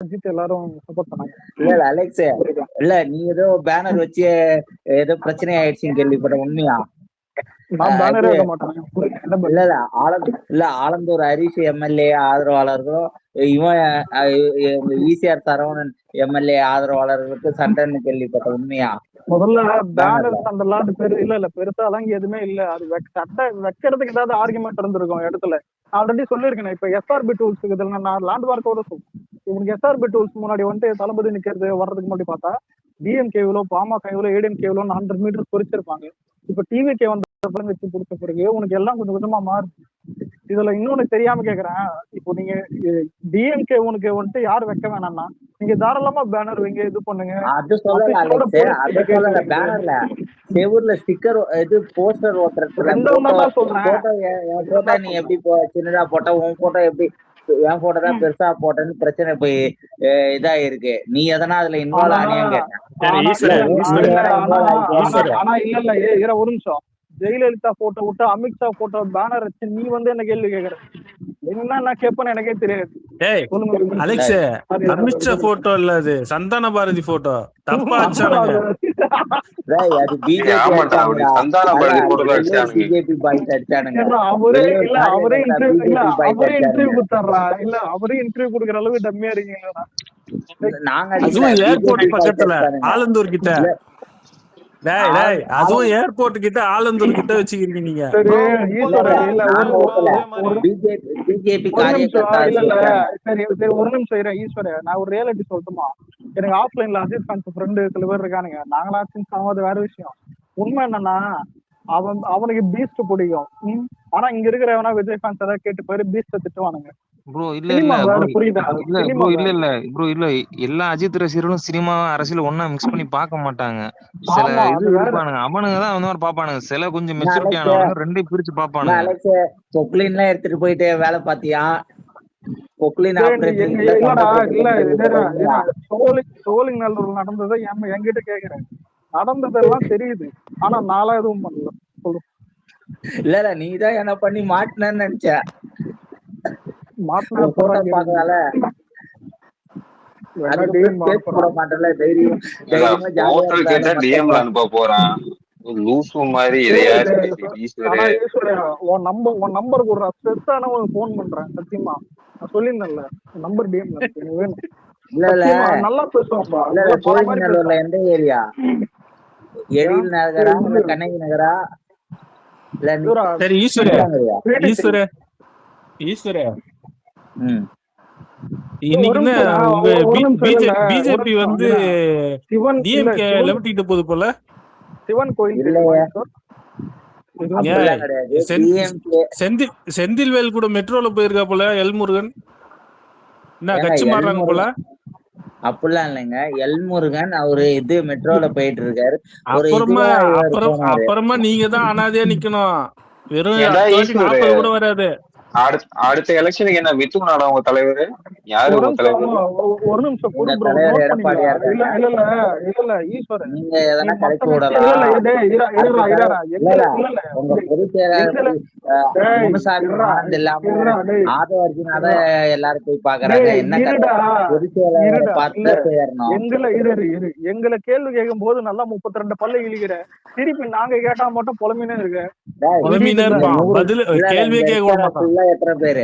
அஜித் எல்லாரும் சப்போர்ட் பண்ணாங்க. இல்ல அலெக்ஸ், இல்ல நீ ஏதோ பேனர் வச்சு ஏதோ பிரச்சனை ஆயிடுச்சுன்னு கேள்விப்பட்ட, உண்மையா? நான் பேனரே வைக்க மாட்டேன். இல்ல இல்ல ஆலந்தூர் ஹரிஷ் எம்எல்ஏ ஆதரவாளர்களும் இவன் ஈசிஆர் சரவணன் எம்எல்ஏ ஆதரவாளர்களுக்கு சண்டைன்னு கேள்விப்பட்ட, உண்மையா? முதல்ல பேனர் சண்டைலாம் இல்ல பெருசா எல்லாம் எதுவுமே இல்ல. அது சட்டை வைக்கிறதுக்கு ஏதாவது ஆர்குமெண்ட் இருந்திருக்கும் இடத்துல. ஆல்ரெடி சொல்லியிருக்கேன். இப்ப எஸ்ஆர்பி டூல்ஸ் இதுல நான் லேண்ட் மார்க்கோட இவனுக்கு எஸ்ஆர்பி டூல்ஸ் முன்னாடி வந்துட்டு தளபதி நிக்கிறது வர்றதுக்கு முன்னாடி பார்த்தா டிஎம்கே எவ்வளோ, பாமக எவ்வளோ, ஏடிஎம்கே எவ்வளோ 100 மீட்டர் குறிச்சிருப்பாங்க. இப்ப டிவிகே வந்த வச்சு கொடுத்த பிறகு உனக்கு எல்லாம் கொஞ்சம் கொஞ்சமா மாறுது. இதுல இன்னொன்னு தெரியாம கேக்குறேன். இப்போ நீங்க டிஎம்கே உனக்கு வந்துட்டு யாரு வைக்க வேணாம்னா நீங்க தாராளமா பேனர் வைங்க, இது பண்ணுங்க. அது சொல்லல பேனர்ல செவுர்ல ஸ்டிக்கர் இது போஸ்டர் ஓட்டுறதுல போட்டோ நீ எப்படி சின்னதா போட்ட, உன் போட்டோ எப்படி என் போட்டோ தான் பெருசா போட்டேன்னு பிரச்சனை போய் இதா இருக்கு. நீ எதனா அதுல இன்வால்வ் ஆனியாங்க? ஆனா இல்ல ஒரு நிமிஷம். ஜெயலலிதா போட்டோ விட்டு அமித்ஷா போட்டோ பேனர் வச்சு நீ வந்து என்ன கேள்வி கேக்குற? என்ன நான் கேட்பேன்னு எனக்கே தெரியாது. அலெக்ஸ், அமித்ஷா போட்டோ இல்ல, அது சந்தான பாரதி போட்டோ. தப்பா வச்சானுங்க. அது பிஜேபி பாய்ஸ் அடிச்சானுங்க. அவரே இன்டர்வியூ கொடுத்தாரா? இல்ல அவரே இன்டர்வியூ கொடுக்குற அளவுக்கு டம்மியா இருக்கீங்களா? நாங்க ஏர்போர்ட் பக்கத்துல ஆலந்தூர் கிட்ட, அதுவும் ஏர்போர்ட் கிட்ட ஆலந்தூர் கிட்ட வச்சுக்கிறீங்க நீங்க. ஒரு நிமிஷம் ஈஸ்வர, நான் ஒரு ரியாலிட்டி சொல்லட்டுமா? எனக்கு ஆஃப்லைன்ல அஜித் ஃபேன்ஸ் ஃப்ரெண்டு சில பேர் இருக்கானுங்க. நாங்களாச்சும் அது வேற விஷயம். உண்மை என்னன்னா அவனுக்கு பீஸ்ட் பிடிக்கும். ஆனா இங்க இருக்கிறவனா விஜய் ஃபேன்ஸ் ஏதாவது கேட்டு போயிரு பீஸ்ட திட்டுவானுங்க. ப்ரோ இல்ல எல்லா அஜித் ரசிகர்களும் சினிமா அரசியல் ஒன்னா மிக்ஸ் பண்ணி பார்க்க மாட்டாங்க. சில இது இருப்பானுங்க, அவனுங்க தான் வந்து மாதிரி பாப்பானுங்க. சில கொஞ்சம் மெச்சூரிட்டி ஆனவங்க ரெண்டையும் பிரிச்சு பாப்பானுங்க. பொக்லின்லாம் எடுத்துட்டு போயிட்டு வேலை பாத்தியா? சோழிங்கநல்லூர் நடந்ததை என்கிட்ட கேக்குறேன். நடந்ததெல்லாம் தெரியுது, ஆனா நாளா எதுவும் பண்ணல. சொல்லு. இல்ல நீதான் என்ன பண்ணி மாட்டினு நினைச்ச. சொல்லிருந்தேன்ல நம்பர் டிஎம் வேணும். நல்லா பேசுவாங்க. எந்த ஏரியா? எழில் நகரா, கண்ணகி நகரா? பிஜேபி வந்து டிஎம்கே லெவட்டிட்டு போகுது போல. சிவன் கோயில் செந்தில்வேல் கூட மெட்ரோல போயிருக்கா போல. எல்முருகன் என்ன கட்சி மாறுறாங்க போல. அப்படிலாம் இல்லைங்க, எல்முருகன் அவரு இது மெட்ரோல போயிட்டு இருக்காரு. அப்புறமா நீங்க தான் அனாதையா நிக்கணும். வெறும் கூட வராது. அடுத்த எலெக்ஷனுக்கு என்ன வித்து நாடா உங்க தலைவர்? யாரு உங்க தலைவர்? ஒரு நிமிஷம் நீங்க எதனா கலைச்சு விடலாம். ஆதவர்ஜுன் அத எல்லாரும் போய் பாக்குறாங்க. என்ன எங்களை கேள்வி கேட்கும் போது நல்லா 32 பல்ல இழிக்கிற, திருப்பி நாங்க கேட்டா மட்டும் புலமினே இருக்கு. எத்தனை பேரு?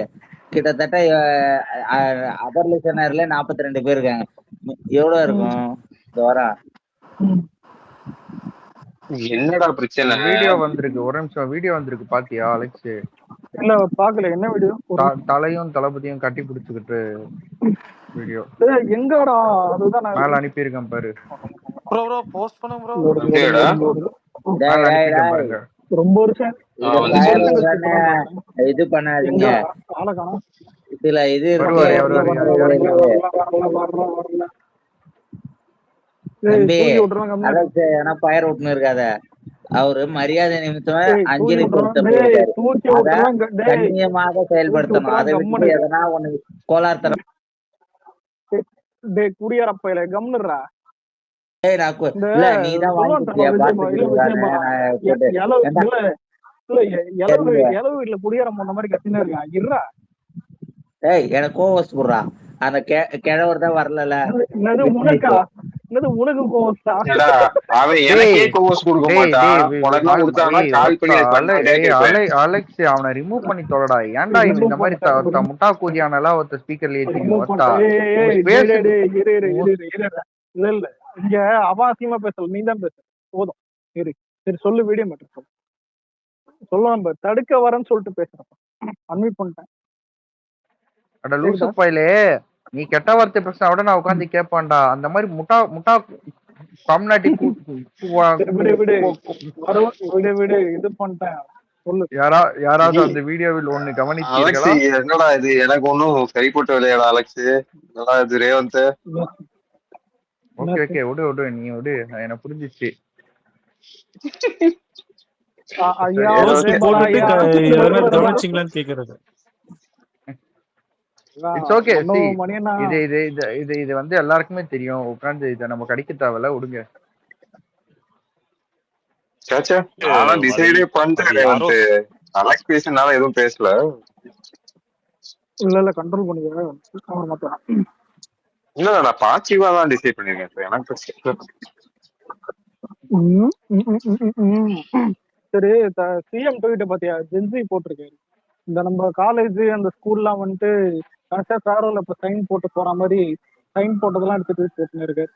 கிட்டத்தட்ட அதர் லிசனர்ல 42 பேர் இருக்காங்க. எவ்வளவு இருக்கும் தோரா? என்னடா பிரச்சனை? வீடியோ வந்திருக்கு, ஒரு நிமிஷம் வீடியோ வந்திருக்கு, பாத்தியா அலெக்ஸ்? இல்ல பாக்கல. என்ன வீடியோ? தலையும் தளபதியும் கட்டி பிடிச்சுக்கிட்டு வீடியோ. எங்கடா? அதுதான் மேல அனுப்பி இருக்கேன் பாரு. ப்ரோ போஸ்ட் பண்ணுங்க ப்ரோ. ரொம்ப வருஷம் இது பண்ணாதீங்க. இதுல இது பயர் விட்டுன்னு இருக்காத. அவரு மரியாதை நிமித்தமா அஞ்சலி கண்ணியமாக செயல்படுத்தணும். அதை விட்டு எதனா ஒண்ணு கோலார்த்தனம் குடியரப்பையில கம்னுறா. நீதான் வீட்டுல குடியேறம் போன மாதிரி கத்தினா இருக்கா. எனக்கு கோவம் வச்சு போடுறா. அந்த கிழவர் தான் வரல. என்னது உனக்கா? என்னது உனக்கு கோவஸ்டா? ஏடா அவன் எனக்கே கோவஸ் கொடுக்க மாட்டான், உனக்கு கொடுத்தானா கால் பண்ணி அலெக்ஸ் அவனை ரிமூவ் பண்ணி தொலைடா. ஏன்டா இந்த மாதிரி முட்டா கூதியான எல்லாம் ஒருத்த ஸ்பீக்கர்ல இல்ல இல்ல இங்க அவாசியமா பேசல, நீ தான் பேச போதும். சரி சரி சொல்லு, வீடியோ மேட்டர் சொல்லு. சொல்லுவான் தடுக்க வரேன்னு சொல்லிட்டு பேசுறப்ப அன்மியூட் பண்ணிட்டேன். அட லூசு பையலே, நீ கெட்ட வார்த்தை பேசினா விட நான் உட்காந்து கேட்பான்டா. அந்த மாதிரி முட்டா முட்டா கம்னாட்டி விடு இது பண்ணிட்டேன். சொல்லு. யாராவது அந்த வீடியோவில் ஒண்ணு கவனிச்சீங்களா? என்னடா இது, எனக்கு ஒன்னும் சரிப்பட்டு விளையாடா அலெக்ஸ். என்னடா இது ரேவந்த்? ஓகே ஓகே விடு நீ விடு, எனக்கு புரிஞ்சிச்சு. கவனிச்சிங்களான்னு கேக்குறது. It's okay. இது வந்து எல்லாருக்குமே தெரியும். உட்கார்ந்து இத நம்ம கடிக்க தேவையில்ல, விடுங்க. ஆனா டிசைடே பண்ணிட்டேன். அலெக்ஸ் பேசினால எதுவும் பேசல. இல்ல கண்ட்ரோல் பண்ணுங்க. இல்ல நான் பாசிட்டிவா தான் டிசைட் பண்ணிருக்கேன். எனக்கு சரி, சிஎம் ட்வீட் பாத்தியா? ஜென்சி போட்டிருக்காரு. இந்த நம்ம காலேஜ் அந்த ஸ்கூல்லாம் வந்துட்டு ஃபேரோல இப்ப சைன் போட்டு போற மாதிரி சைன் போட்டதெல்லாம் எடுத்து ட்வீட் பண்ணிருக்காரு.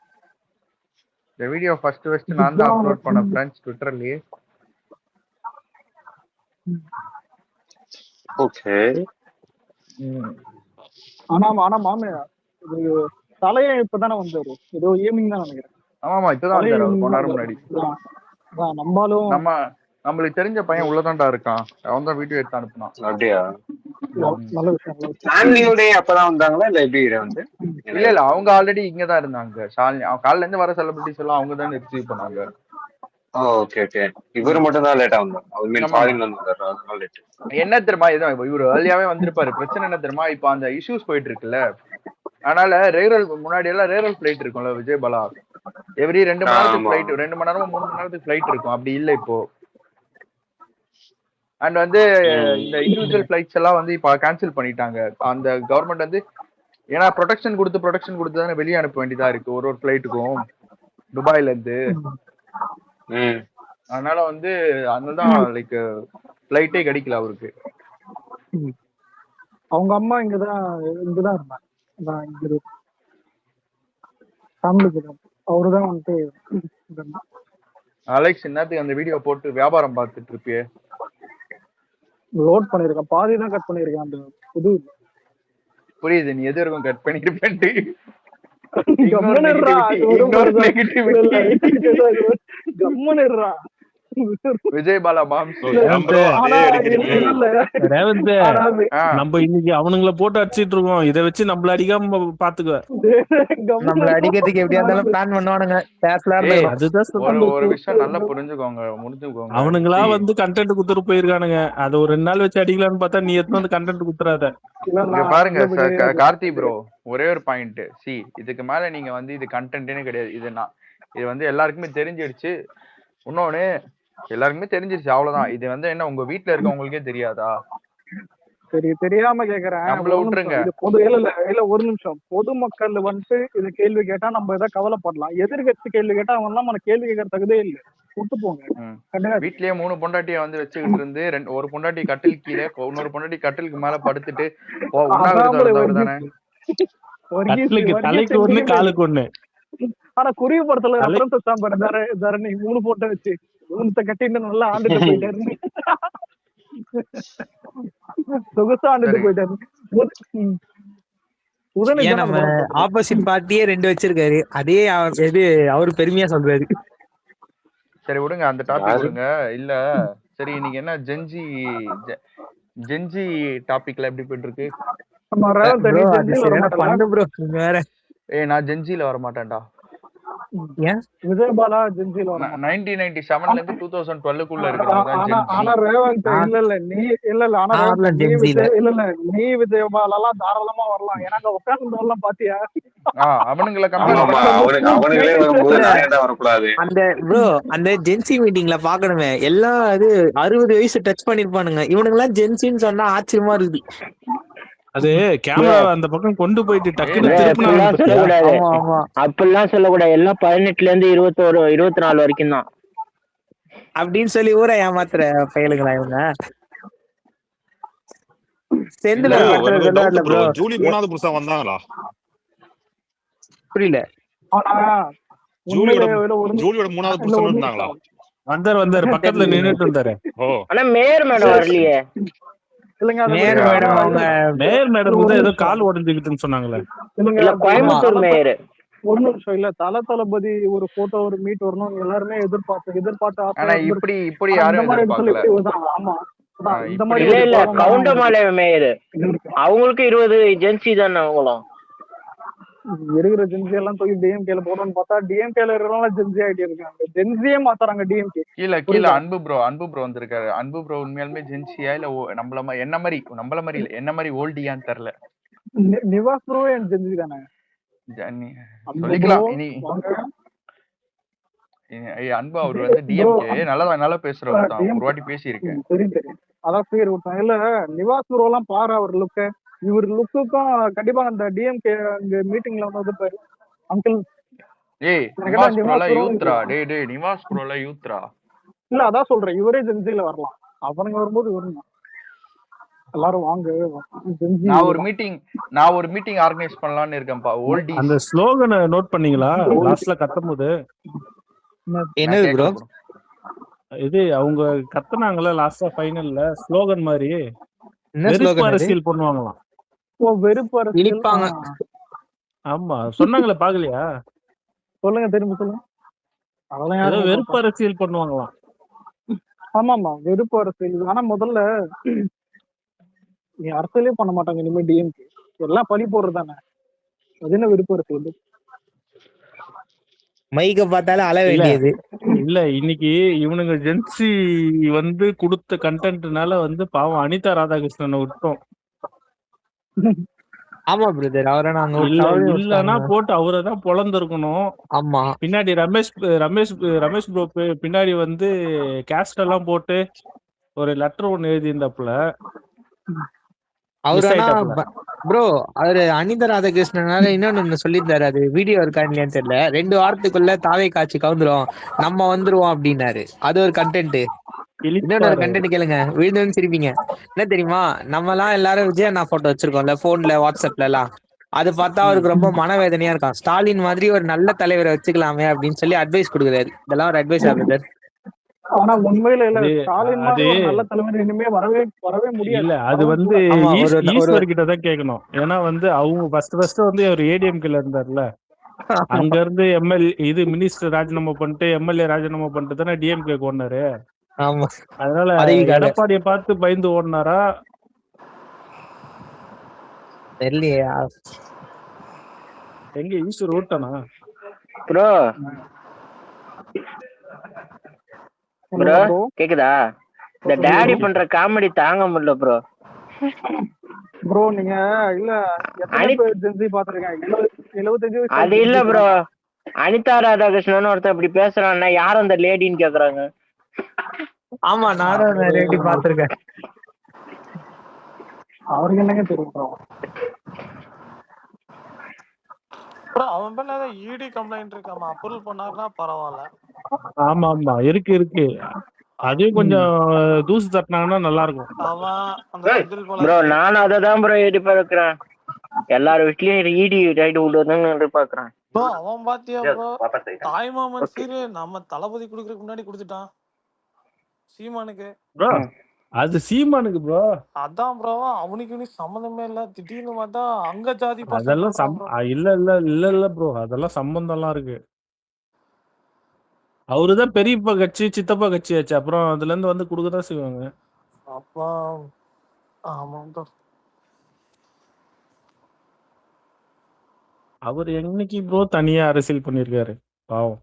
இந்த வீடியோ ஃபர்ஸ்ட் நான் தான் அப்லோட் பண்ண ஃப்ரெண்ட்ஸ் ட்விட்டர்லயே. ஓகே. ஆனா மாமே தலையே இப்பதானே வந்தாரு, ஏதோ ஈவினிங் தான் நினைக்கிறேன். ஆமாமா இப்பதான் வந்தாரு, கொஞ்ச நேரம் முன்னாடி. நம்மளுக்கு தெரிஞ்ச பையன் உள்ளதான்டா இருக்கான், அவன் தான் வீடியோ எடுத்து அனுப்புனான். அப்படியா? நல்ல விஷயம். ஃபேமிலியோட அப்பதான் வந்தாங்களா இல்ல எப்படி வந்து? இல்ல அவங்க ஆல்ரெடி இங்கதான் இருந்தாங்க. ஷாலினி அவன் காலைல இருந்து வர செலிபிரிட்டிஸ் எல்லாம் அவங்க தான் ரிசீவ் பண்ணாங்க. Okay okay. இவரு மட்டும் தான் லேட்டா வந்தாரு. என்ன தெரியுமா, இவரு ஏர்லியாவே வந்திருப்பாரு. பிரச்சனை என்ன தெரியுமா, இப்ப அந்த இஷ்யூஸ் போயிட்டு இருக்குல்ல, அதனால ரேரல் முன்னாடி எல்லாம் ரேரல் பிளைட் இருக்கும்ல விஜய் பாலா, எவ்ரி 2 மணி நேரத்துக்கு பிளைட், 2 மணி நேரமா 3 மணி நேரத்துக்கு பிளைட் இருக்கும். அப்படி இல்ல இப்போ. அண்ட் வந்து இந்த இண்டிவிஜுவல் பிளைட்ஸ் எல்லாம் வந்து இப்ப கேன்சல் பண்ணிட்டாங்க அந்த கவர்மெண்ட் வந்து. ஏன்னா ப்ரொடெக்ஷன் கொடுத்து தானே வெளியே அனுப்ப வேண்டியதா இருக்கு ஒரு பிளைட்டுக்கும் துபாயில இருந்து. அதனால வந்து அதனாலதான் லைக் பிளைட்டே கிடைக்கல அவருக்கு. அவங்க அம்மா இங்கதான் இருந்தாங்க. அவருதான் வந்துட்டு அலெக்ஸ் என்னத்துக்கு அந்த வீடியோ போட்டு வியாபாரம் பார்த்துட்டு இருப்பியே? லோட் பண்ணிருக்கேன், பாதி தான் கட் பண்ணிருக்கேன். அந்த புது புரியுது, நீ எது வரைக்கும் கட் பண்ணிருப்பேன்ட்டு. விஜய் பாலா மாம்ஸ் நம்ம இன்னைக்கு அவனுங்களை போட்டு அடிச்சிட்டு இருக்கோம். இதை வச்சு நம்மள அடிக்காம பாத்துக்க. நம்மள அடிக்கிறதுக்கு எப்படியா இருந்தாலும் பிளான் பண்ணுவானுங்க. அதுதான் ஒரு விஷயம் நல்லா புரிஞ்சுக்கோங்க, முடிஞ்சுக்கோங்க. அவனுங்களா வந்து கண்டென்ட் குடுத்துட்டு போயிருக்கானுங்க. அது ஒரு 2 நாள் வச்சு அடிக்கலாம்னு பார்த்தா நீ எத்தனை வந்து கண்டென்ட் குடுத்துறாத. பாருங்க கார்த்தி ப்ரோ, ஒரே ஒரு பாயிண்ட். இதுக்கு மேல நீங்க வந்து இது கண்டென்ட்னே கிடையாது. இது வந்து எல்லாருக்குமே தெரிஞ்சிடுச்சு. இன்னொன்னு எல்லாருக்குமே தெரிஞ்சிருச்சு, அவ்வளவுதான். இது வந்து என்ன உங்க வீட்டுல இருக்கவங்களுக்கே தெரியாதா? சரி, தெரியாம கேக்குறேன், நம்மள விட்டுருங்க. இல்ல ஒரு நிமிஷம். பொதுமக்கள் வந்து இது கேள்வி கேட்டா நம்ம ஏதாவது கவலைப்படலாம். எதிர்கட்சி கேள்வி கேட்டா அவன் எல்லாம் நம்ம கேள்வி கேட்கற தகுதே இல்ல, விட்டு போங்க. வீட்லயே 3 பொண்டாட்டிய வந்து வச்சுக்கிட்டு இருந்து ஒரு பொண்டாட்டி கட்டில் கீழே, இன்னொரு பொண்டாட்டி கட்டிலுக்கு மேல படுத்துட்டு தானே தலைக்கு ஒண்ணு காலுக்கு ஒண்ணு. ஆனா குருவி படத்துல ரெஃபரன்ஸ் தான் பாரு, தரணி 3 போட்டோ வச்சு 3 கட்டிட்டு நல்லா ஆண்டுட்டு போயிட்டாரு. சொகுசா ஆண்டுட்டு போயிட்டாரு. நம்ம ஆப்போசிட் பார்ட்டியே 2 வச்சிருக்காரு. அதே அவரு பெருமையா சொல்றாரு. சரி விடுங்க அந்த டாபிக் விடுங்க. இல்ல சரி, இன்னைக்கு என்ன ஜென்ஜி டாபிக்ல எப்படி போயிட்டு இருக்கு? நான் ஜென்ஜில வர மாட்டேன்டா. விஜய் பாலா ஜென்ஜில வர 1997ல இருந்து 2012க்குள்ள இருக்கிறவங்க. ஆனா ரேவந்த் இல்ல நீ விஜய் பாலாம் தாராளமா வரலாம். ஏன்னா உட்கார்ந்து வரலாம் பாத்தியா? அவனுங்களை அந்த ஜென்சி மீட்டிங்ல பாக்கணுமே, எல்லாம் அது 60 வயசு டச் பண்ணிருப்பானுங்க. இவனுங்க எல்லாம் ஜென்சின்னு சொன்னா ஆச்சரியமா இருக்குது. அது கேமரா அந்த பக்கம் கொண்டு போயிட்டு டக்குன்னு bro, திருப்பினாங்க அப்படிலாம் பாத்தியா? சொல்லக்கூடாது. ஆமா ஆமா அப்படிலாம் சொல்லக்கூடாது. எல்லாம் 18ல இருந்து 24 வரைக்கும் தான். அப்படின்னு சொல்லி ஊரை ஏமாத்துற பயலுங்களா இவங்க. செந்தில் ஒரு படத்துல சொல்லுவார்ல ப்ரோ. ஜூலி 3வது புதுசா வந்தாங்களா? புரியல. ஆனா ஜூலியோட உண்மையிலே ஒரு ஜூலியோட 3வது இல்ல புதுசா ஒரு இருந்தாங்களா? வந்தாரு பக்கத்துல நின்னுட்டு இருந்தாரு. ஓ ஆனா மேயர் மேடம் வரலையே. இல்லைங்க அது மேயர் மேடம் அவங்க மேயர் மேடம் தான் ஏதோ கால் உடஞ்சுக்கிட்டுன்னு சொன்னாங்களே. இல்ல கோயம்புத்தூர் மேயர். ஒரு நிமிஷம் இல்ல தளபதி ஒரு போட்டோ ஒரு மீட் வரணும் எல்லாருமே எதிர்பார்த்து ஆனா இப்படி யாரும் எதிர்பார்க்கல. ஆமா இந்த மாதிரி இல்ல கவுண்டமாலை மேயர் அவங்களுக்கு 20 ஏஜென்சி தானே அவங்களும். இருக்கிற ஜென்சி எல்லாம் தூக்கி டிஎம்கேல போடணும்னு பார்த்தா டிஎம்கேல இருக்கிறவங்க ஜென்சி ஆயிட்டு இருக்காங்க. ஜென்சியே மாத்துறாங்க டிஎம்கே. கீழ அன்பு ப்ரோ வந்திருக்காரு. அன்பு ப்ரோ உண்மையாலுமே ஜென்சியா இல்ல நம்மள மாதிரி இல்ல என்ன மாதிரி ஓல்டியான்னு தெரியல. நிவாஸ் ப்ரோ என் ஜென்சி தானே சொல்லிக்கலாம். இனி அன்பு அவர் வந்து டிஎம்கே நல்லா பேசுறவர் தான். ஒரு வாட்டி பேசியிருக்கேன். தெரியும் அதான் பேர் விட்டான். இல்ல நிவாஸ் ப்ரோ எல்லாம் பாரு அவர் லுக்கு இவர் லுக்குக்கும் கண்டிப்பா அந்த டிஎம்கே அங்க மீட்டிங்ல வந்து பாரு அங்கிள். நிவாஸ் ப்ரோல யூத்ரா. நிவாஸ் ப்ரோல யூத்ரா. இல்ல அதான் சொல்றேன் இவரே ஜென்சில வரலாம். அவனுங்க வரும்போது வரணும் எல்லாரும் வாங்க. நான் ஒரு மீட்டிங் ஆர்கனைஸ் பண்ணலாம்னு இருக்கேன்ப்பா. ஓல்டி அந்த ஸ்லோகனை நோட் பண்ணீங்களா லாஸ்ட்ல கத்தும்போது? என்னது ப்ரோ? இது அவங்க கத்துனாங்கல்ல லாஸ்டா ஃபைனல்ல ஸ்லோகன் மாதிரி என்ன வெறுப்பு ஸ்லோகன்? அரசியல் பண்ணுவாங்களாம். வெறுப்பு அரசியல் இனிப்பாங்க. ஆமா சொன்னாங்களே பாக்கலையா? சொல்லுங்க திரும்ப சொல்லுங்க. அதெல்லாம் ஏதோ யாரும் வெறுப்பு அரசியல் பண்ணுவாங்களாம். ஆமாமா வெறுப்பு அரசியல். ஆனா முதல்ல நீ அரசியலே பண்ண மாட்டாங்க இனிமே டிஎம்கே. எல்லாம் பழி போடுறதானே. அது என்ன வெறுப்பு அரசியல்? மைக்க பார்த்தாலும் அள வேண்டியது இல்ல இன்னைக்கு இவனுங்க ஜென்சி வந்து கொடுத்த கண்டென்ட்னால வந்து பாவம் அனிதா ராதாகிருஷ்ணனை விட்டோம். ஆமா பிரதர். அவரை நாங்க இல்லன்னா போட்டு அவரை தான் பொழந்திருக்கணும். ஆமா பின்னாடி ரமேஷ் ப்ரோ பின்னாடி வந்து கேஸ்ட் எல்லாம் போட்டு ஒரு லெட்டர் ஒண்ணு எழுதி இருந்தாப்புல. ப்ரோ அவரு அனிதா ராதாகிருஷ்ணனால இன்னொன்னு சொல்லியிருந்தாரு. அது வீடியோ இருக்கா இல்லையான்னு தெரியல. 2 வாரத்துக்குள்ள தாவை காட்சி கவுந்துரும் நம்ம வந்துருவோம் அப்படின்னாரு. அது ஒரு கண்டென்ட். இன்னொரு கண்டென்ட் கேளுங்க, விழுந்து சிரிப்பீங்க. என்ன தெரியுமா, நம்ம எல்லாம் எல்லாரும் விஜய் அண்ணா போட்டோ வச்சிருக்கோம்ல போன்ல வாட்ஸ்அப்ல எல்லாம். அது பார்த்தா அவருக்கு ரொம்ப மனவேதனையா இருக்கான். ஸ்டாலின் மாதிரி ஒரு நல்ல தலைவரை வச்சுக்கலாமே அப்படின்னு சொல்லி அட்வைஸ் கொடுக்குறாரு. இதெல்லாம் ஒரு அட்வைஸ் ஆகுது. ஆனா உண்மையில இல்ல ஸ்டாலின் மாதிரி ஒரு நல்ல தலைவர் இனிமே வரவே முடியாது. இல்ல அது வந்து ஈஸ்வர் கிட்ட தான் கேட்கணும். ஏன்னா வந்து அவங்க ஃபர்ஸ்ட் வந்து ஒரு ஏடிஎம்கேல இருந்தார்ல, அங்க இருந்து இது மினிஸ்டர் ராஜினாமா பண்ணிட்டு எம்எல்ஏ ராஜினாமா பண்ணிட்டு தானே டிஎம்கே ஓடினாரு. ஆமா அதனால எடப்பாடியை பார்த்து பயந்து ஓடினாரா தெரியலையா? எங்க ஈஸ்வர் ஓட்டானா ப்ரோ? கேக்குதா? இந்த டாடி பண்ற காமெடி தாங்க முடியல ப்ரோ. ப்ரோ நீங்க இல்ல ஜென்சி பாத்துருக்கீங்க 75 அது இல்ல ப்ரோ. அனிதா ராதாகிருஷ்ணன் ஒருத்தர் இப்படி பேசுறான்னா யார் அந்த லேடின்னு கேக்குறாங்க. ஆமா நானும் லேடி பாத்துருக்கேன். அவருக்கு என்னங்க தெரியும் ப்ரோ? அவன் பேர்ல ஏதோ இடி கம்ப்ளைண்ட் இருக்காமா, அப்ரூவல் பண்ணாருன்னா பரவாயில்ல. ஆமா இருக்கு. அதையும் கொஞ்சம் தூசு தட்டினாங்கன்னா நல்லா இருக்கும். ப்ரோ நானும் அததான் ப்ரோ எதிர்பார்க்கிறேன். எல்லாரும் வீட்லயும் இடி ரைடு விடுறதுன்னு எதிர்பார்க்கிறேன். ப்ரோ அவன் பாத்தியா ப்ரோ, தாய்மாமன் சீரு நம்ம தளபதி குடுக்கறதுக்கு முன்னாடி கொடுத்துட்டான் சீமானுக்கு. ப்ரோ அது சீமானுக்கு ப்ரோ. அதான் ப்ரோ அவனுக்கு சம்பந்தமே இல்ல. திடீர்னு பார்த்தா அங்க ஜாதி அதெல்லாம் இல்ல ப்ரோ, அதெல்லாம் சம்பந்தம் எல்லாம் இருக்கு. அவருதான் பெரியப்பா கட்சி சித்தப்பா கட்சி ஆச்சு. அப்புறம் அதுல இருந்து வந்து கொடுக்கதான் செய்வாங்க. அப்பா ஆமா ப்ரோ. அவர் என்னைக்கு ப்ரோ தனியா அரசியல் பண்ணிருக்காரு பாவம்.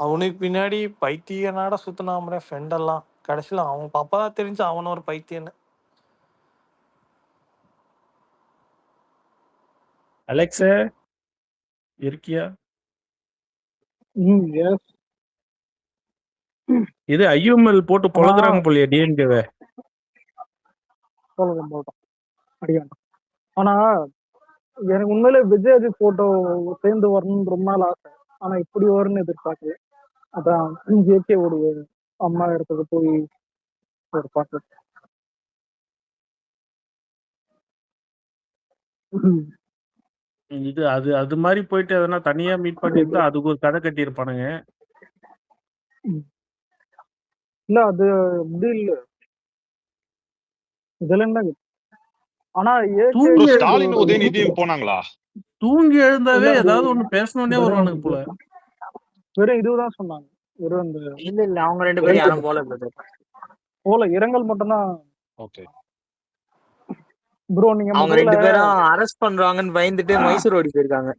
அவனுக்கு பின்னாடி பைத்தியனாட சுத்தினாம ஃப்ரெண்ட் எல்லாம். கடைசியில அவன் பாப்பா தான் தெரிஞ்சு அவன ஒரு பைத்தியன்னு. அலெக்ஸ் இருக்கியா? இது ஐயூஎம்எல் போட்டு பொழுதுறாங்க போலியா டிஎன்கேவை. அடியாண்டோம். ஆனா எனக்கு உண்மையிலே விஜய் அஜித் போட்டோ சேர்ந்து வரணும்னு ரொம்ப நாள் ஆசை. ஆனா இப்படி வரும்னு எதிர்பார்க்கல. அதான் ஜேகே உடைய அம்மா இடத்துக்கு போய் ஒரு பாட்டு. இது அது அது மாதிரி போயிட்டு எதனா தனியா மீட் பண்ணியிருந்தா அதுக்கு ஒரு கதை கட்டியிருப்பானுங்க. இல்ல அது அப்படி இல்ல, இதுல என்ன? ஆனா Bro, ஸ்டாலின் உதயநிதியும் போனாங்களா? தூங்கி எழுந்தாவே ஏதாவது ஒண்ணு பேசணும்னே வருவானுங்க போல. வெறும் இதுதான் சொன்னாங்க. வெறும் இந்த இல்ல அவங்க 2 பேரும் யாரும் போல போல இரங்கல் மட்டும்தான். ஓகே ப்ரோ நீங்க அவங்க 2 பேரும் அரெஸ்ட் பண்றாங்கன்னு பயந்துட்டு மைசூர் ஓடி போயிருக்காங்க.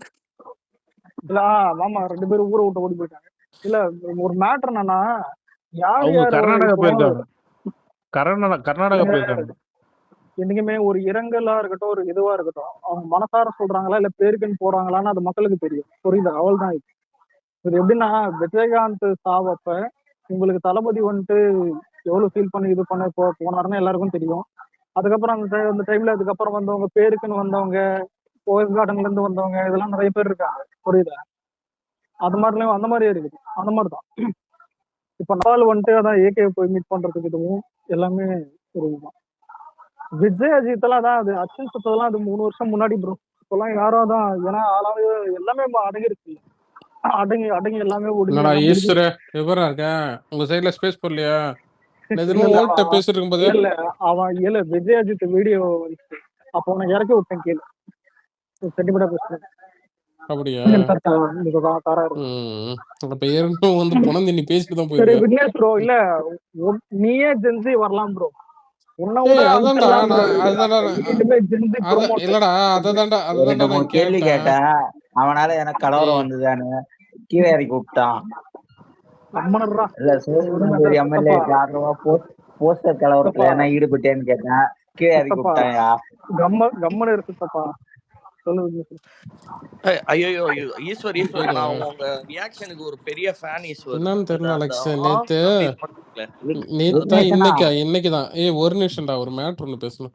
இல்ல ஆமா 2 பேரும் ஊரை விட்டு ஓடி போயிட்டாங்க. இல்ல ஒரு மேட்டர் என்னன்னா, யார் யார் கர்நாடகா போயிருக்காங்க. கர்நாடகா போயிருக்காங்க. என்னைக்குமே ஒரு இரங்கலா இருக்கட்டும், ஒரு இதுவா இருக்கட்டும், அவங்க மனசார சொல்றாங்களா இல்ல பேருக்குன்னு போறாங்களான்னு அது மக்களுக்கு தெரியும். புரியுது? அவள் தான் இது எப்படின்னா, விஜயகாந்த் சாவப்ப உங்களுக்கு தளபதி வந்துட்டு எவ்வளவு ஃபீல் பண்ணி இது பண்ண போனாருன்னு எல்லாருக்கும் தெரியும். அதுக்கப்புறம் அந்த டைம்ல அதுக்கப்புறம் வந்தவங்க, பேருக்குன்னு வந்தவங்க, போயஸ் கார்டன்ல இருந்து வந்தவங்க, இதெல்லாம் நிறைய பேர் இருக்காங்க. புரியுதா? அது மாதிரிலாம் அந்த மாதிரியே இருக்குது. அந்த மாதிரிதான் இப்ப நாள் வந்துட்டு அதான் ஏகே போய் மீட் பண்றதுக்கு இதுவும் எல்லாமே ஒரு இதுதான். விஜய் அஜித் எல்லாம் தான் அது அச்சன் சுத்ததெல்லாம் அது 3 வருஷம் முன்னாடி ப்ரோ. இப்பெல்லாம் யாரும் தான், ஏன்னா ஆளாவே எல்லாமே அடங்கிருச்சு. அடங்கி அடங்கி எல்லாமே என்னடா ஈஸ்வர விவரம் இருக்க உங்க சைடுல ஸ்பேஸ் போடலையா? பேசிட்டு இருக்கும்போது இல்ல அவன் இல்ல விஜய் அஜித் வீடியோ வந்துச்சு. அப்போ உனக்கு இறக்கி விட்டேன் கீழே சென்டிமெண்டா பேசுறேன். அப்படியா? அப்ப ஏற்கனவே வந்து புனந்து நீ பேசிட்டு தான் சரி போயிருக்க. விக்னேஷ் ப்ரோ, இல்ல நீயே ஜென்சி வரலாம் ப்ரோ. இல்லடா அததான்டா கேள்வி கேட்டேன். அவனால எனக்கு கலவரம் வந்ததானு கீழே இறக்கி விட்டான். இல்ல சோழ எம்எல்ஏ ஆதரவா போஸ்டர் கலவரத்துல ஏன்னா ஈடுபட்டேன்னு கேட்டேன். கீழே இறக்கி விட்டாயா? கம்மன் இருக்குப்பா. ஐயோ ஈஸ்வர் நான் உங்க ரியாக்ஷனுக்கு ஒரு பெரிய ஃபேன் ஈஸ்வர். என்னன்னு தெரியல அலெக்ஸ். இன்னைக்குதான் ஒரு நிமிஷம்டா ஒரு மேட்ரு ஒண்ணு பேசணும்.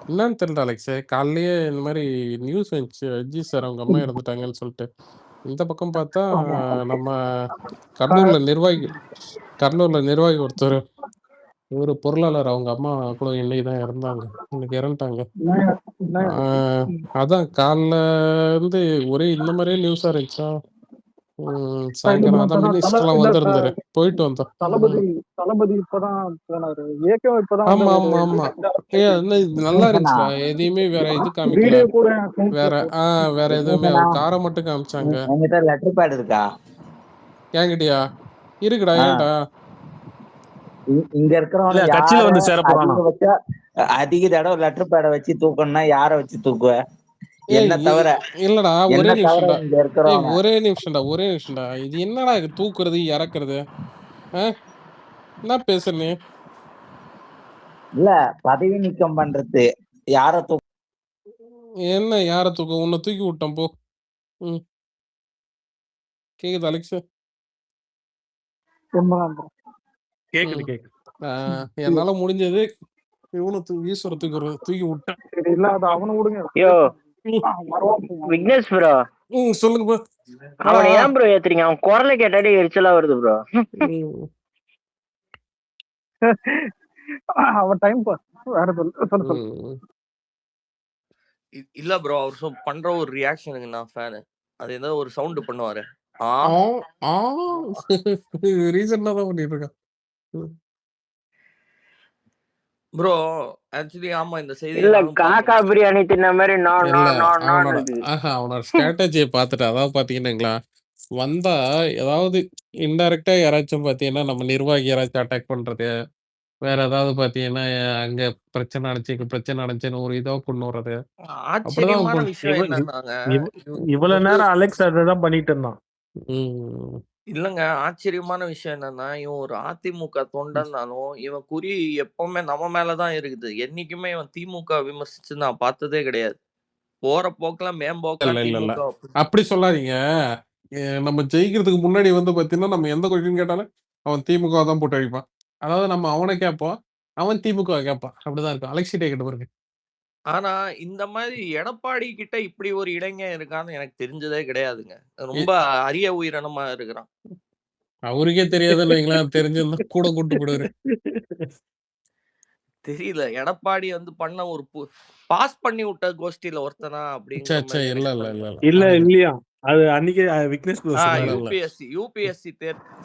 என்னன்னு தெரியல அலெக்ஸ். காலையிலேயே இந்த மாதிரி நியூஸ் வந்துச்சு அஜித் சார் அவங்க அம்மா இறந்துட்டாங்கன்னு சொல்லிட்டு. இந்த பக்கம் பார்த்தா நம்ம கடலூர்ல நிர்வாகி ஒருத்தர் ஒரு பொருளாளர் அவங்க அம்மா கூட இன்னைக்குதான் இறந்தாங்க. இன்னைக்கு இறந்துட்டாங்க. அதான் காலைல இருந்து ஒரே இந்த மாதிரியே நியூஸா இருந்துச்சா. சாயங்காலம் அதான் மினிஸ்டர் எல்லாம் வந்திருந்தாரு, போயிட்டு வந்தோம். தளபதி இப்பதான் போனாரு. ஆமா ஆமா ஆமா நல்லா இருந்துச்சுடா. எதையுமே வேற இது காமிக்கல. வேற எதுவுமே காரை மட்டும் காமிச்சாங்க. லெட்டர் பேட் இருக்கா என்கிட்டயா? இருக்குடா. ஏன்டா இங்க இருக்கிறவங்க கட்சியில வந்து சேர போறானா? அதிக தடவை லெட்டர் பேட வச்சு தூக்கணும்னா யார வச்சு தூக்குவ? என்ன தவிர இல்லடா ஒரே நிமிஷம்டா. இது என்னடா இது தூக்குறது இறக்குறது? என்ன பேசுறீ? இல்ல பதவி நீக்கம் பண்றது யார தூக்க? என்ன யார தூக்க? உன்னை தூக்கி விட்டோம் போ. கேக்குது அலெக்ஸ்? கேக்குது. என்னால முடிஞ்சது ஈஸ்வர தூக்கி விட்டேன். விக்னேஷ் ப்ரோ சொல்லுங்க ப்ரோ. அவனை ஏன் ப்ரோ ஏத்துறீங்க? அவன் குரலை கேட்டாலே எரிச்சலா வருது ப்ரோ. அவன் டைம் பாஸ் வேற சொல்லு. இல்ல ப்ரோ அவர் பண்ற ஒரு ரியாக்ஷனுக்கு நான் ஃபேன். அது ஏதோ ஒரு சவுண்ட் பண்ணுவாரு. ரீசன்ட்டா தான் பண்ணிட்டு இருக்கான் ப்ரோ. ஆக்சுவலி ஆமா இந்த செய்தி இல்ல காக்கா பிரியாணி தின்ன மாதிரி அவனோட ஸ்ட்ராட்டஜியை பார்த்துட்டு அதாவது பாத்தீங்கன்னா வந்தா ஏதாவது இன்டைரக்டா யாராச்சும் பாத்தீங்கன்னா நம்ம நிர்வாகி யாராச்சும் அட்டாக் பண்றது, வேற ஏதாவது பாத்தீங்கன்னா அங்க பிரச்சனை நடந்துச்சுன்னு ஒரு இதோ கொண்டு வர்றது. ஆச்சரியமான விஷயம் என்னன்னாங்க இவ்வளவு நேரம் அலெக்ஸ் அதான் பண்ணிட்டு இருந்தான். இல்லங்க ஆச்சரியமான விஷயம் என்னன்னா இவன் ஒரு அதிமுக தொண்டன்னாலும் இவன் குறி எப்பவுமே நம்ம மேலதான் இருக்குது. என்னைக்குமே இவன் திமுக விமர்சிச்சு நான் பார்த்ததே கிடையாது. போற போக்கெல்லாம் மேம்போக்கெல்லாம் திமுக. அப்படி சொல்லாதீங்க. நம்ம ஜெயிக்கிறதுக்கு முன்னாடி வந்து பாத்தீங்கன்னா நம்ம எந்த கொஸ்டின் கேட்டாலும் அவன் திமுக தான் போட்டு அடிப்பான். அதாவது நம்ம அவனை கேட்போம், அவன் திமுக கேட்பான். அப்படிதான் இருக்கும். அலெக்சிட்டே கிட்ட பாருங்க. ஆனா இந்த மாதிரி எடப்பாடி கிட்ட இப்படி ஒரு இளைஞன் இருக்கான்னு எனக்கு தெரிஞ்சதே கிடையாதுங்க. ரொம்ப அரிய உயிரினமா இருக்கிறான். அவருக்கே தெரியாதுன்னு வைங்களேன், தெரிஞ்சிருந்தா கூட கூட்டு போடுவாரு. தெரியல. எடப்பாடி வந்து பண்ண ஒரு பாஸ் பண்ணி விட்ட கோஷ்டியில ஒருத்தனா அப்படிங்கிற இல்ல மாதிரி இல்ல எனக்கு இல்ல தோணுது. இல்ல இல்லையா அது அன்னைக்கு விக்னேஷ் ப்ரோ சொன்னாரு. யூபிஎஸ்சி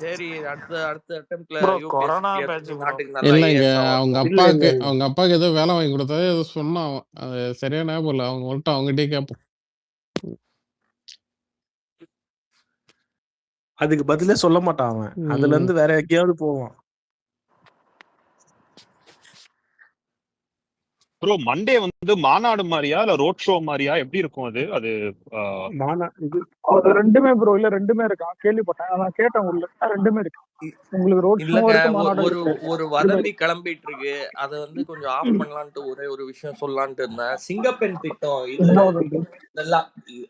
சரி அடுத்த அட்டெம்ப்ட்ல bro UPSC corona clear batch பண்ணி ப்ரோ. நாட்டுக்கு நல்ல இல்லைங்க, ஐஏஎஸ் அவங்க அப்பாவுக்கு ஏதோ வேலை வாங்கி கொடுத்தா ஏதோ சொன்னான் அவன். அது சரியா ஞாபகம் இல்லை. அவங்க வந்துட்டு அவங்ககிட்டயே கேட்போம். அதுக்கு பதிலே சொல்ல மாட்டான் அவன். அதுல இருந்து வேற எங்கேயாவது போவான். ப்ரோ மண்டே வந்து மாநாடு மாதிரியா இல்ல ரோட் ஷோ மாதிரியா எப்படி இருக்கும் அது? அது அது ரெண்டுமே ப்ரோ. இல்ல ரெண்டுமே இருக்கா கேள்விப்பட்டேன். அதான் கேட்டேன் உள்ள ரெண்டுமே இருக்கு. உங்களுக்கு ரோட் ஷோ இருக்கு, மாநாடு இருக்கு. ஒரு வதந்தி கிளம்பிட்டு இருக்கு. அத வந்து கொஞ்சம் ஆஃப் பண்ணலான்ட்டு ஒரே ஒரு விஷயம் சொல்லலான்ட்டு இருந்தேன். சிங்கப்பெண் திட்டம் இது நல்லா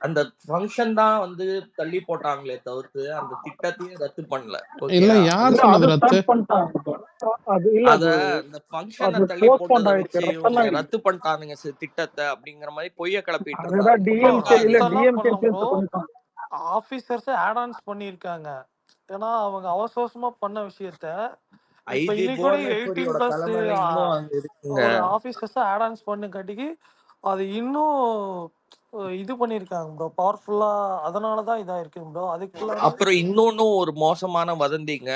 அந்த ஃபங்க்ஷன் தான் வந்து தள்ளி போட்டாங்களே தவிர்த்து அந்த திட்டத்தையே ரத்து பண்ணல. இல்ல யார் சொன்னது ரத்து? அது இல்ல அத அந்த ஃபங்க்ஷனை தள்ளி போட்டதை வச்சு இவங்க ரத்து பண்ணிட்டானுங்க திட்டத்தை அப்படிங்கிற மாதிரி பொய்ய கிளப்பிட்டு இருந்தாங்க. ஆபீசர்ஸ் ஆட் ஆன்ஸ் பண்ணிருக்காங்க. ஏன்னா அவங்க அவசரமா பண்ண விஷயத்த இப்ப இன்னைக்கு கூட 18+ ஒரு ஆபீசர்ஸ் ஆட் ஆன்ஸ் பண்ண காட்டிக்கு அது இன்னும் இது பண்ணிருக்காங்க ப்ரோ, பவர்ஃபுல்லா. அதனாலதான் இதா இருக்கு ப்ரோ. அதுக்குள்ள அப்புறம் இன்னொன்னும் ஒரு மோசமான வதந்திங்க.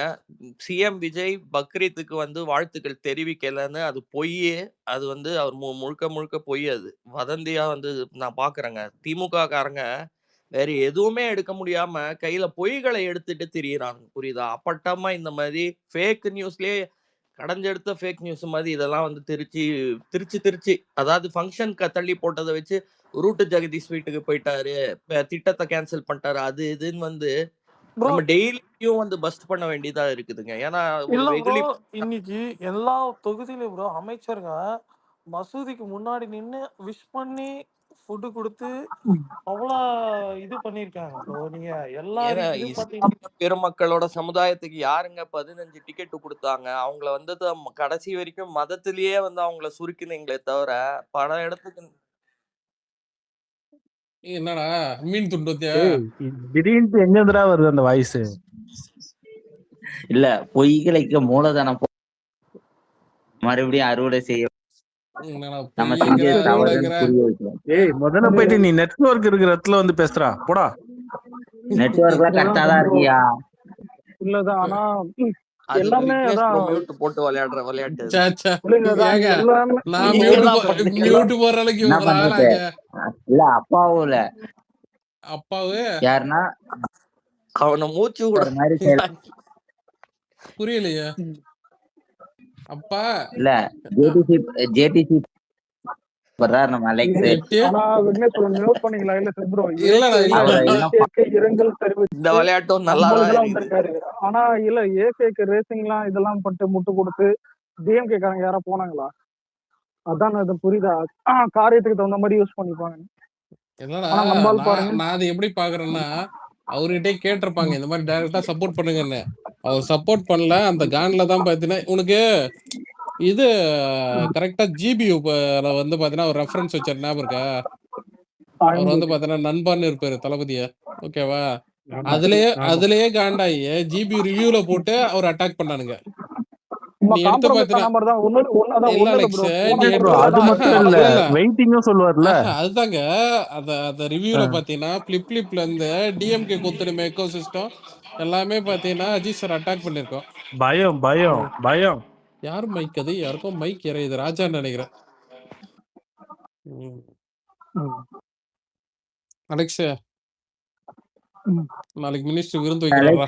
சிஎம் விஜய் பக்ரீத்துக்கு வந்து வாழ்த்துக்கள் தெரிவிக்கலன்னு அது பொய்யே. அது வந்து அவர் முழுக்க பொய். அது வதந்தியா வந்து நான் பாக்குறேங்க. திமுக காரங்க வேற எதுவுமே எடுக்க முடியாம கையில பொய்களை எடுத்துட்டு திரியிறாங்க. புரியுதா? அப்பட்டமா இந்த மாதிரி ஃபேக் நியூஸ்லயே கடைஞ்செடுத்த ஃபேக் நியூஸ் மாதிரி இதெல்லாம் வந்து திருச்சி அதாவது ஃபங்க்ஷனுக்கு தள்ளி போட்டதை வச்சு ரூட்டு ஜெகதீஷ் வீட்டுக்கு போயிட்டாரு, திட்டத்தை கேன்சல் பண்ணிட்டாரு, அது இதுன்னு வந்து நம்ம டெய்லியும் வந்து பஸ்ட் பண்ண வேண்டியதா இருக்குதுங்க. ஏன்னா இன்னைக்கு எல்லா தொகுதியிலும் ப்ரோ அமைச்சருங்க மசூதிக்கு முன்னாடி நின்னு விஷ் பண்ணி ஃபுட் கொடுத்து அவ்வளவு இது பண்ணிருக்காங்க ப்ரோ. நீங்க எல்லாரும் பெருமக்களோட சமுதாயத்துக்கு யாருங்க 15 டிக்கெட் கொடுத்தாங்க? அவங்கள வந்து கடைசி வரைக்கும் மதத்திலேயே வந்து அவங்கள சுருக்கினீங்களே தவிர பல இடத்துக்கு என்னடா மீன் துண்டத்தியா? திடீர்னு எங்கேருந்துடா வருது அந்த வாய்ஸ்? இல்ல பொய்களுக்கு மூலதனம் மறுபடியும் அறுவடை செய்ய நம்ம செஞ்ச தவறுன்னு புரிய வைக்கிறோம். முதல்ல போயிட்டு நீ நெட்வொர்க் இருக்கிற இடத்துல வந்து பேசுறா போடா. நெட்வொர்க்லாம் கரெக்டா தான் இருக்கியா? இல்லதான். ஆனா எல்லாமே மியூட் போட்டு விளையாடுற விளையாட்டு. இல்ல அப்பாவும் இல்ல அப்பாவு யாருன்னா அவனை மூச்சு விடுற மாதிரி புரியலையா? அப்பா இல்ல ஜேடிசி வர்றார் நம்ம அலெக்ஸ். இந்த விளையாட்டும் நல்லா இருக்காரு. ஆனா இல்ல ஏகேக்கு ரேசிங்லாம் இதெல்லாம் பட்டு முட்டு கொடுத்து டிஎம்கே காரங்க யாரா போனாங்களா? அதான் அது புரியுதா? காரியத்துக்கு தகுந்த மாதிரி யூஸ் பண்ணிப்பாங்க. நான் அது எப்படி பாக்குறேன்னா, அவர்கிட்டே கேட்டிருப்பாங்க இந்த மாதிரி டைரக்டா சப்போர்ட் பண்ணுங்கன்னு. அவர் சப்போர்ட் பண்ணல. அந்த கான்ல தான் பாத்தீங்கன்னா உனக்கு இது கரெக்டா ஜிபியூ வந்து பாத்தீங்கன்னா ஒரு ரெஃபரன்ஸ் வச்சார் ஞாபகம் இருக்கா? அவர் வந்து பாத்தீங்கன்னா நண்பன்னு இருப்பாரு தளபதிய. ஓகேவா? அதுலயே காண்டாயி ஜிபி ரிவ்யூல போட்டு அவர் அட்டாக் பண்ணானுங்க. நீ எடுத்து அதுதாங்க அத ரிவ்யூல பாத்தீங்கன்னா பிளிப்ல இருந்து டிஎம்கே கொத்தடிமை எக்கோ சிஸ்டம் எல்லாமே பாத்தீங்கன்னா அஜித் சார் அட்டாக் பண்ணிருக்கோம். பயம் யார் மைக் அது? யாருக்கும் மைக் இறையுது. ராஜான்னு நினைக்கிறேன். அலெக்ஸ் நாளைக்கு மினிஸ்டர் விருந்து வைக்கிறாரா?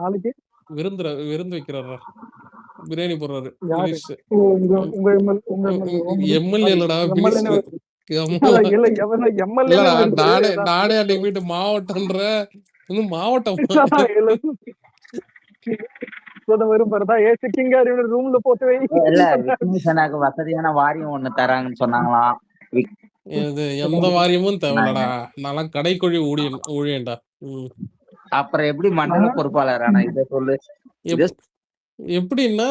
நாளைக்கு விருந்து வைக்கிறாரா? பிரியாணி போடுறாரு. எம்எல்ஏ இல்லடா நானே அன்னைக்கு வீட்டு மாவட்டம்ன்ற மாவட்டம் வசதியான வாரியம் ஒண்ணு தராங்கன்னு சொன்னாங்களாம். எந்த வாரியமும் தேவையில்லடா. நான் கடைக்குழி ஊழியன்டா. அப்புறம் எப்படி மண்டல பொறுப்பாளர்? ஆனா இத சொல்லு. எப்படின்னா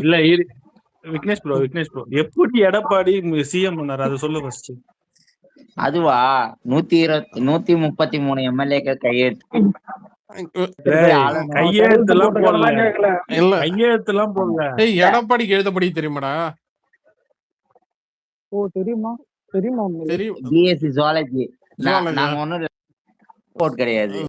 இல்ல விக்னேஷ் ப்ரோ எப்படி எடப்பாடி சிஎம் பண்ணாரு அதை சொல்லு ஃபர்ஸ்ட். அதுவா 133 எம்எல்ஏக்கள் கையெழுத்து கையெழுத்துலாம் போடல, கையெழுத்துலாம் போடல. எடப்பாடிக்கு எழுதப்படி தெரியுமாடா? ஓ தெரியுமா தெரியும். பிஎஸ்சி ஜுவாலஜி நாங்க ஒன்னும் கிடையாது.